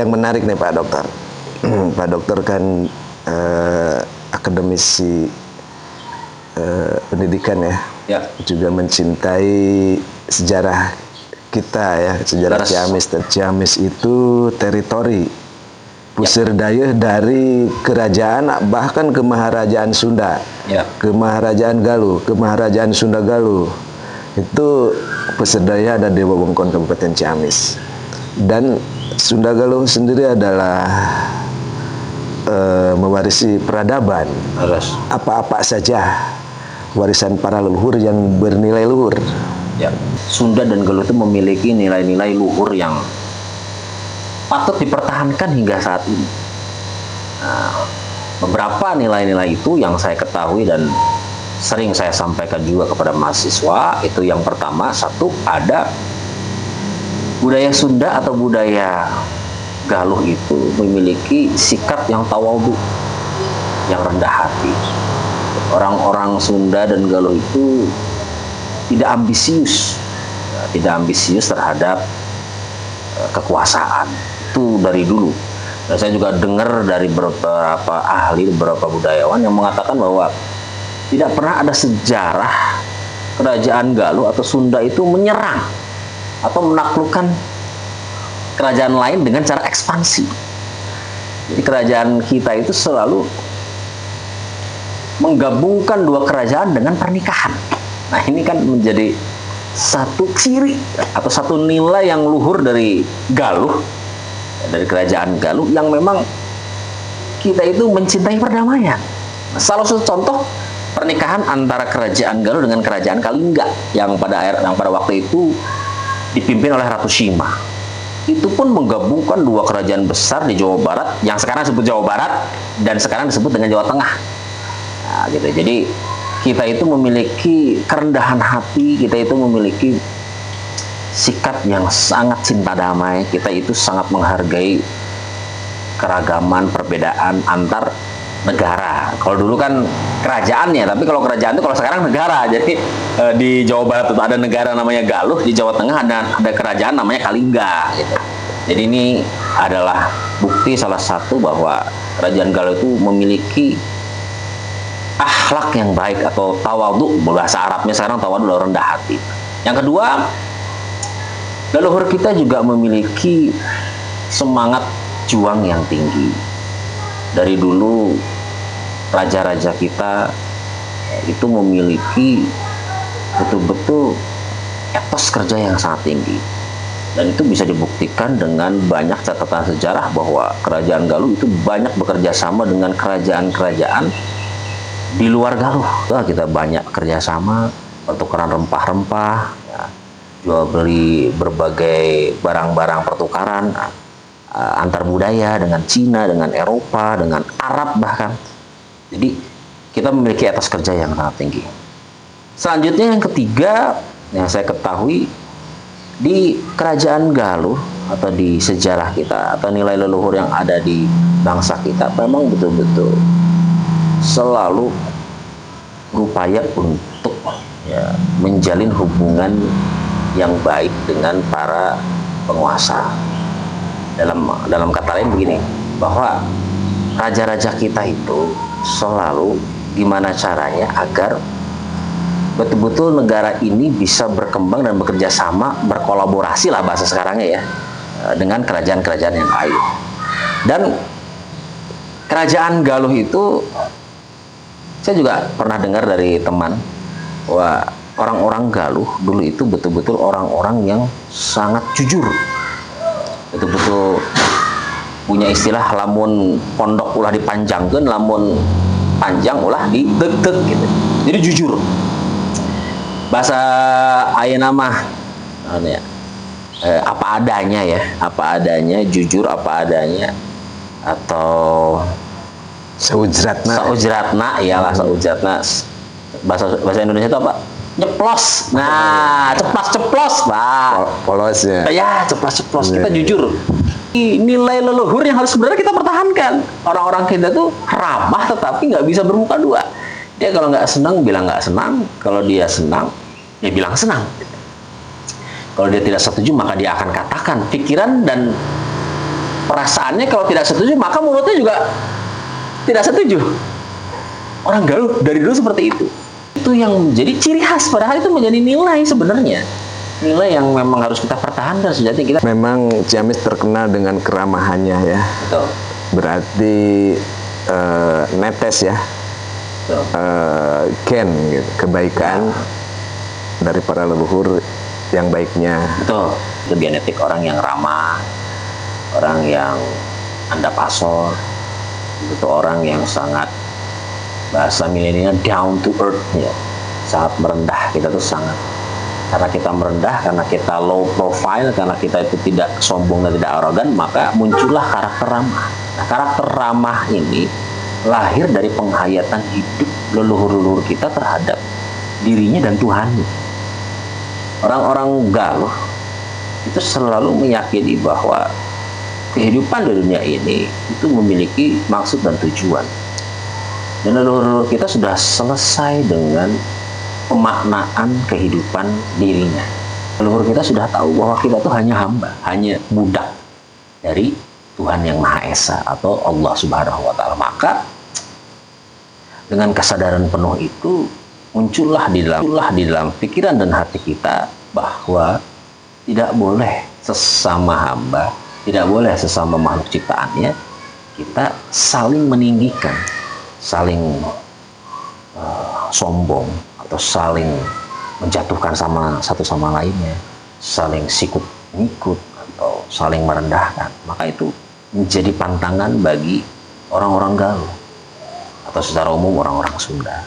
yang menarik nih Pak Dokter. Pak Dokter kan akademisi pendidikan ya. Ya. Juga mencintai sejarah kita ya, sejarah Ciamis. Dan Ciamis itu teritori pusir daya dari kerajaan, bahkan ke Maharajaan Sunda, ke Maharajaan Galuh, ke Maharajaan Sunda Galuh. Itu pusir daya ada di wewengkon Kabupaten Ciamis. Dan Sunda Galuh sendiri adalah mewarisi peradaban. Apa-apa saja warisan para leluhur yang bernilai luhur. Ya. Sunda dan Galuh itu memiliki nilai-nilai luhur yang patut dipertahankan hingga saat ini. Nah, beberapa nilai-nilai itu yang saya ketahui dan sering saya sampaikan juga kepada mahasiswa, itu yang pertama, satu, ada budaya Sunda atau budaya Galuh itu memiliki sikap yang tawadhu, yang rendah hati. Orang-orang Sunda dan Galuh itu tidak ambisius terhadap kekuasaan. Itu dari dulu. Dan saya juga dengar dari beberapa ahli, beberapa budayawan yang mengatakan bahwa tidak pernah ada sejarah kerajaan Galuh atau Sunda itu menyerang atau menaklukkan kerajaan lain dengan cara ekspansi. Jadi kerajaan kita itu selalu menggabungkan dua kerajaan dengan pernikahan. Nah, ini kan menjadi satu ciri atau satu nilai yang luhur dari Galuh, dari kerajaan Galuh, yang memang kita itu mencintai perdamaian. Salah satu contoh pernikahan antara kerajaan Galuh dengan kerajaan Kalingga yang pada waktu itu dipimpin oleh Ratu Sima. Itu pun menggabungkan dua kerajaan besar di Jawa Barat, yang sekarang disebut Jawa Barat dan sekarang disebut dengan Jawa Tengah. Nah, gitu. Jadi kita itu memiliki kerendahan hati, kita itu memiliki sikap yang sangat cinta damai, kita itu sangat menghargai keragaman, perbedaan antar negara. Kalau dulu kan kerajaan ya, tapi kalau kerajaan itu kalau sekarang negara. Jadi di Jawa Barat itu ada negara namanya Galuh, di Jawa Tengah ada kerajaan namanya Kalingga gitu. Jadi ini adalah bukti salah satu bahwa kerajaan Galuh itu memiliki akhlak yang baik atau tawadhu, bahasa Arabnya sekarang tawadhu, rendah hati. Yang kedua, leluhur kita juga memiliki semangat juang yang tinggi. Dari dulu raja-raja kita itu memiliki betul-betul etos kerja yang sangat tinggi. Dan itu bisa dibuktikan dengan banyak catatan sejarah bahwa kerajaan Galuh itu banyak bekerja sama dengan kerajaan-kerajaan di luar Galuh. Kita banyak kerjasama, pertukaran rempah-rempah, ya, jual beli berbagai barang-barang pertukaran antar budaya dengan Cina, dengan Eropa, dengan Arab bahkan. Jadi kita memiliki etos kerja yang sangat tinggi. Selanjutnya yang ketiga yang saya ketahui, di kerajaan Galuh atau di sejarah kita atau nilai leluhur yang ada di bangsa kita memang betul-betul selalu berupaya untuk menjalin hubungan yang baik dengan para penguasa. Dalam kata lain begini, bahwa raja-raja kita itu selalu gimana caranya agar betul-betul negara ini bisa berkembang dan bekerja sama, berkolaborasi lah bahasa sekarangnya ya, dengan kerajaan-kerajaan yang lain. Dan kerajaan Galuh itu saya juga pernah dengar dari teman bahwa orang-orang Galuh dulu itu betul-betul orang-orang yang sangat jujur, betul-betul punya istilah lamun pondok ulah dipanjangkan, lamun panjang ulah dideg-deg gitu. Jadi jujur. Bahasa ayeuna mah apa adanya ya, apa adanya, jujur apa adanya, atau saujratna iyalah saujratna. Bahasa Indonesia itu apa? Nyeplos. Nah, ceplos Pak. Polos ya. Ya, ceplos. Kita jujur. Nilai leluhur yang harus sebenarnya kita pertahankan. Orang-orang kita tuh ramah tetapi nggak bisa bermuka dua. Dia kalau nggak senang bilang nggak senang, kalau dia senang dia bilang senang. Kalau dia tidak setuju maka dia akan katakan pikiran dan perasaannya kalau tidak setuju, maka mulutnya juga tidak setuju. Orang Galuh dari dulu seperti itu. Itu yang menjadi ciri khas, padahal itu menjadi nilai sebenarnya. Nilai yang memang harus kita pertahankan sejati kita. Memang Ciamis terkenal dengan keramahannya ya. Betul. Berarti netes ya. Betul. Ken gitu, kebaikan dari para leluhur yang baiknya. Betul. Itu genetik orang yang ramah, orang yang handap asor, itu orang yang sangat, bahasa milenial, down to earth ya, sangat merendah. Kita tuh sangat, karena kita merendah, karena kita low profile, karena kita itu tidak sombong dan tidak arogan, maka muncullah karakter ramah. Nah, karakter ramah ini lahir dari penghayatan hidup leluhur-leluhur kita terhadap dirinya dan Tuhannya. Orang-orang Galuh itu selalu meyakini bahwa kehidupan di dunia ini itu memiliki maksud dan tujuan. Dan leluhur kita sudah selesai dengan pemaknaan kehidupan dirinya. Leluhur kita sudah tahu bahwa kita itu hanya hamba, hanya budak dari Tuhan yang Maha Esa atau Allah Subhanahu wa Ta'ala. Maka dengan kesadaran penuh itu muncullah di dalam pikiran dan hati kita bahwa tidak boleh sesama hamba, tidak boleh sesama makhluk ciptaannya kita saling meninggikan, saling sombong atau saling menjatuhkan sama satu sama lainnya, saling sikut ngikut atau saling merendahkan. Maka itu menjadi pantangan bagi orang-orang Galuh atau secara umum orang-orang Sunda.